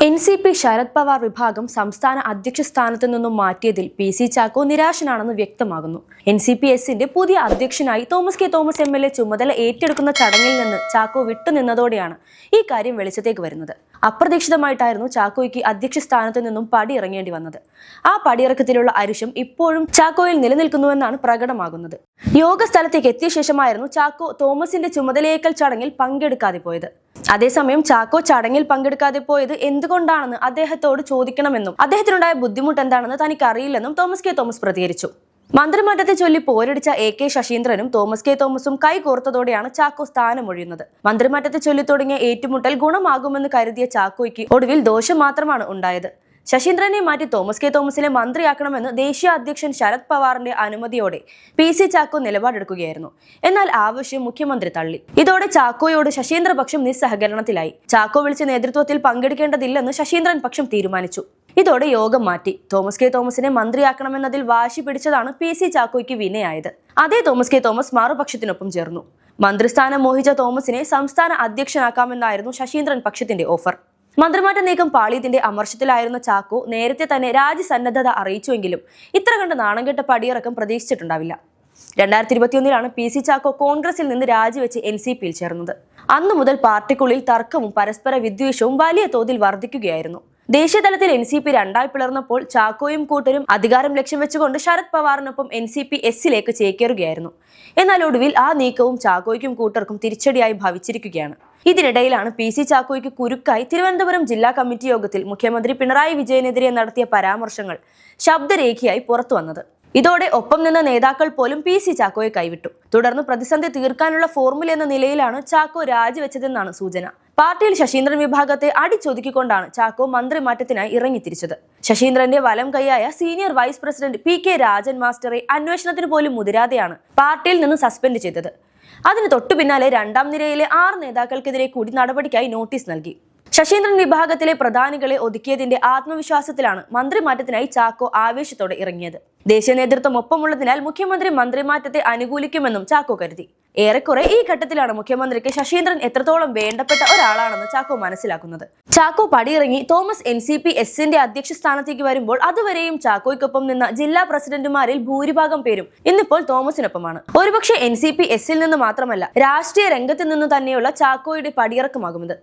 NCP Sarath Pawar വിഭാഗം സംസ്ഥാന അധ്യക്ഷ സ്ഥാനത്ത് നിന്നും മാറ്റിയതിൽ PC ചാക്കോ നിരാശനാണെന്ന് വ്യക്തമാകുന്നു. NCP-S-ന്റെ പുതിയ അധ്യക്ഷനായി തോമസ് കെ തോമസ് MLA ചുമതല ഏറ്റെടുക്കുന്ന ചടങ്ങിൽ നിന്ന് ചാക്കോ വിട്ടുനിന്നതോടെയാണ് ഈ കാര്യം വെളിച്ചത്തേക്ക് വരുന്നത്. അപ്രതീക്ഷിതമായിട്ടായിരുന്നു ചാക്കോയ്ക്ക് അധ്യക്ഷ സ്ഥാനത്ത് നിന്നും പടിയിറങ്ങേണ്ടി വന്നത്. ആ പടിയിറക്കത്തിലുള്ള അരിശം ഇപ്പോഴും ചാക്കോയിൽ നിലനിൽക്കുന്നുവെന്നാണ് പ്രകടമാകുന്നത്. യോഗ സ്ഥലത്തേക്ക് എത്തിയ ശേഷമായിരുന്നു ചാക്കോ തോമസിന്റെ ചുമതലയേക്കൽ ചടങ്ങിൽ പങ്കെടുക്കാതെ പോയത്. അതേസമയം ചാക്കോ ചടങ്ങിൽ പങ്കെടുക്കാതെ പോയത് എന്തുകൊണ്ടാണെന്ന് അദ്ദേഹത്തോട് ചോദിക്കണമെന്നും അദ്ദേഹത്തിനുണ്ടായ ബുദ്ധിമുട്ട് എന്താണെന്ന് തനിക്ക് അറിയില്ലെന്നും തോമസ് കെ തോമസ് പ്രതികരിച്ചു. മന്ത്രിമാറ്റത്തെ ചൊല്ലി പോരടിച്ച AK ശശീന്ദ്രനും തോമസ് കെ തോമസും കൈകോർത്തതോടെയാണ് ചാക്കോ സ്ഥാനമൊഴിയുന്നത്. മന്ത്രിമാറ്റത്തെ ചൊല്ലി തുടങ്ങിയ ഏറ്റുമുട്ടൽ ഗുണമാകുമെന്ന് കരുതിയ ചാക്കോയ്ക്ക് ഒടുവിൽ ദോഷം മാത്രമാണ് ഉണ്ടായത്. ശശീന്ദ്രനെ മാറ്റി തോമസ് കെ തോമസിനെ മന്ത്രിയാക്കണമെന്ന് ദേശീയ അധ്യക്ഷൻ ശരത് പവാറിന്റെ അനുമതിയോടെ PC ചാക്കോ നിലപാടെടുക്കുകയായിരുന്നു. എന്നാൽ ആവശ്യം മുഖ്യമന്ത്രി തള്ളി. ഇതോടെ ചാക്കോയോട് ശശീന്ദ്രപക്ഷം നിസ്സഹകരണത്തിലായി. ചാക്കോ വിളിച്ച നേതൃത്വത്തിൽ പങ്കെടുക്കേണ്ടതില്ലെന്ന് ശശീന്ദ്രൻ പക്ഷം തീരുമാനിച്ചു. ഇതോടെ യോഗം മാറ്റി. തോമസ് കെ തോമസിനെ മന്ത്രിയാക്കണമെന്നതിൽ വാശി പിടിച്ചതാണ് PC ചാക്കോയ്ക്ക് വിനയായത്. അതേ തോമസ് കെ തോമസ് മറുപക്ഷത്തിനൊപ്പം ചേർന്നു. മന്ത്രിസ്ഥാനം മോഹിച്ച തോമസിനെ സംസ്ഥാന അധ്യക്ഷനാക്കാമെന്നായിരുന്നു ശശീന്ദ്രൻ പക്ഷത്തിന്റെ ഓഫർ. മന്ത്രിമാറ്റ നീക്കം പാളിയതിന്റെ അമർഷത്തിലായിരുന്ന ചാക്കോ നേരത്തെ തന്നെ രാജ്യസന്നദ്ധത അറിയിച്ചുവെങ്കിലും ഇത്ര കണ്ട് നാണംകെട്ട പടിയിറക്കം പ്രതീക്ഷിച്ചിട്ടുണ്ടാവില്ല. 2021 PC ചാക്കോ കോൺഗ്രസിൽ നിന്ന് രാജിവെച്ച് NCP-യിൽ ചേർന്നത്. അന്നു മുതൽ പാർട്ടിക്കുള്ളിൽ തർക്കവും പരസ്പര വിദ്വേഷവും വലിയ തോതിൽ വർദ്ധിക്കുകയായിരുന്നു. ദേശീയ തലത്തിൽ NCP രണ്ടായി പിളർന്നപ്പോൾ ചാക്കോയും കൂട്ടരും അധികാരം ലക്ഷ്യം വെച്ചുകൊണ്ട് ശരത് പവാറിനൊപ്പം NCP-S-ലേക്ക് ചേക്കേറുകയായിരുന്നു. എന്നാൽ ഒടുവിൽ ആ നീക്കവും ചാക്കോയ്ക്കും കൂട്ടർക്കും തിരിച്ചടിയായി ഭവിച്ചിരിക്കുകയാണ്. ഇതിനിടയിലാണ് PC ചാക്കോയ്ക്ക് കുരുക്കായി തിരുവനന്തപുരം ജില്ലാ കമ്മിറ്റി യോഗത്തിൽ മുഖ്യമന്ത്രി പിണറായി വിജയനെതിരെ നടത്തിയ പരാമർശങ്ങൾ ശബ്ദരേഖയായി പുറത്തുവന്നത്. ഇതോടെ ഒപ്പം നിന്ന നേതാക്കൾ പോലും PC ചാക്കോയെ കൈവിട്ടു. തുടർന്ന് പ്രതിസന്ധി തീർക്കാനുള്ള ഫോർമുല എന്ന നിലയിലാണ് ചാക്കോ രാജിവെച്ചതെന്നാണ് സൂചന. പാർട്ടിയിൽ ശശീന്ദ്രൻ വിഭാഗത്തെ അടിച്ചൊതുക്കിക്കൊണ്ടാണ് ചാക്കോ മന്ത്രിമാറ്റത്തിനായി ഇറങ്ങിത്തിരിച്ചത്. ശശീന്ദ്രന്റെ വലം കൈയായ senior vice president PK Rajan മാസ്റ്ററെ അന്വേഷണത്തിന് പോലും മുതിരാതെയാണ് പാർട്ടിയിൽ നിന്ന് സസ്പെൻഡ് ചെയ്തത്. അതിന് തൊട്ടു പിന്നാലെ രണ്ടാം നിരയിലെ 6 നേതാക്കൾക്കെതിരെ കൂടി നടപടിക്കായി നോട്ടീസ് നൽകി. ശശീന്ദ്രൻ വിഭാഗത്തിലെ പ്രധാനികളെ ഒതുക്കിയതിന്റെ ആത്മവിശ്വാസത്തിലാണ് മന്ത്രിമാറ്റത്തിനായി ചാക്കോ ആവേശത്തോടെ ഇറങ്ങിയത്. ദേശീയ നേതൃത്വം ഒപ്പമുള്ളതിനാൽ മുഖ്യമന്ത്രി മന്ത്രിമാറ്റത്തെ അനുകൂലിക്കുമെന്നും ചാക്കോ കരുതി. ഏറെക്കുറെ ഈ ഘട്ടത്തിലാണ് മുഖ്യമന്ത്രിക്ക് ശശീന്ദ്രൻ എത്രത്തോളം വേണ്ടപ്പെട്ട ഒരാളാണെന്ന് ചാക്കോ മനസ്സിലാക്കുന്നത്. ചാക്കോ പടിയിറങ്ങി തോമസ് NCP-S-ന്റെ അധ്യക്ഷ സ്ഥാനത്തേക്ക് വരുമ്പോൾ അതുവരെയും ചാക്കോയ്ക്കൊപ്പം നിന്ന ജില്ലാ പ്രസിഡന്റുമാരിൽ ഭൂരിഭാഗം പേരും ഇന്നിപ്പോൾ തോമസിനൊപ്പമാണ്. ഒരുപക്ഷെ NCP-S-ൽ നിന്ന് മാത്രമല്ല രാഷ്ട്രീയ രംഗത്ത് നിന്ന് തന്നെയുള്ള ചാക്കോയുടെ പടിയിറക്കമാകുന്നത്.